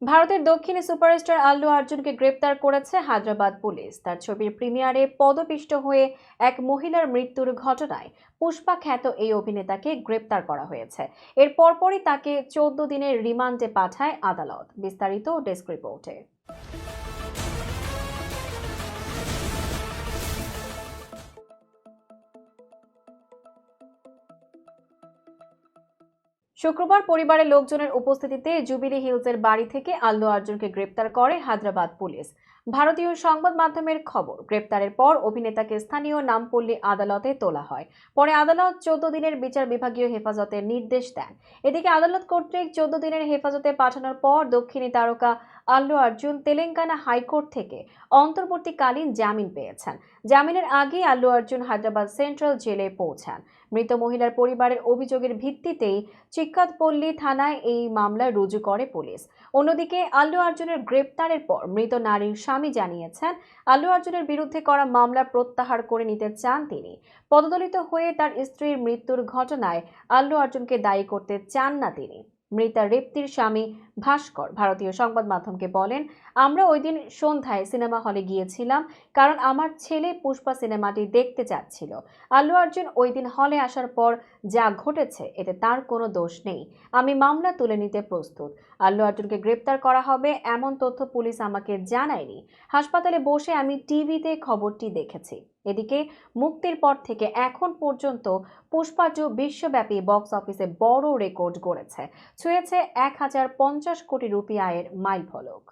ভারতের দক্ষিণী সুপারস্টার আল্লু অর্জুনকে গ্রেপ্তার করেছে হায়দ্রাবাদ পুলিশ। তার ছবির প্রিমিয়ারে পদপিষ্ট হয়ে এক মহিলার মৃত্যুর ঘটনায় পুষ্পা খ্যাত এই অভিনেতাকে গ্রেপ্তার করা হয়েছে। এর পরপরই তাকে 14 দিনের রিমান্ডে পাঠায় আদালত। বিস্তারিত ডেস্ক রিপোর্টে। শুক্রবার পরিবারের লোকজনের উপস্থিতিতে জুবিলি হিলসের বাড়ি থেকে আল্লু অর্জুনকে গ্রেপ্তার করে হায়দ্রাবাদ পুলিশ। ভারতীয় সংবাদ মাধ্যমের খবর, গ্রেপ্তারের পর অভিনেতাকে স্থানীয় নামপল্লী আদালতে তোলা হয়। পরে আদালত 14 দিনের বিচার বিভাগীয় হেফাজতের নির্দেশ দেন। এদিকে আদালত কর্তৃক 14 দিনের হেফাজতে পাঠানোর পর দক্ষিণী তারকা আল্লু অর্জুন তেলেঙ্গানা হাইকোর্ট থেকে অন্তর্বর্তীকালীন জামিন পেয়েছেন। জামিনের আগেই আল্লু অর্জুন হায়দ্রাবাদ সেন্ট্রাল জেলে পৌঁছান। মৃত মহিলার পরিবারের অভিযোগের ভিত্তিতেই চিক্কাতপল্লী থানায় এই মামলা রুজু করে পুলিশ। অন্যদিকে আল্লু অর্জুনের গ্রেপ্তারের পর মৃত নারীর স্বামী জানিয়েছেন, আল্লু অর্জুনের বিরুদ্ধে করা মামলা প্রত্যাহার করে নিতে চান তিনি। পদদলিত হয়ে তার স্ত্রীর মৃত্যুর ঘটনায় আল্লু অর্জুনকে দায়ী করতে চান না তিনি। মৃতা রেপ্তির স্বামী ভাস্কর ভারতীয় সংবাদ মাধ্যমকে বলেন, আমরা ওই দিন সন্ধ্যায় সিনেমা হলে গিয়েছিলাম, কারণ আমার ছেলে পুষ্পা সিনেমাটি দেখতে চাচ্ছিল। আল্লু অর্জুন ওই দিন হলে আসার পর যা ঘটেছে এতে তার কোনো দোষ নেই। আমি মামলা তুলে নিতে প্রস্তুত। আল্লু অর্জুনকে গ্রেপ্তার করা হবে এমন তথ্য পুলিশ আমাকে জানায়নি। হাসপাতালে বসে আমি টিভিতে খবরটি দেখেছি। এদিকে মুক্তির পর থেকে এখন পর্যন্ত পুষ্পা 2 বিশ্বব্যাপী বক্স অফিসে বড় রেকর্ড গড়েছে, ছুঁয়েছে 1050 কোটি রুপি আয়ের মাইলফলক।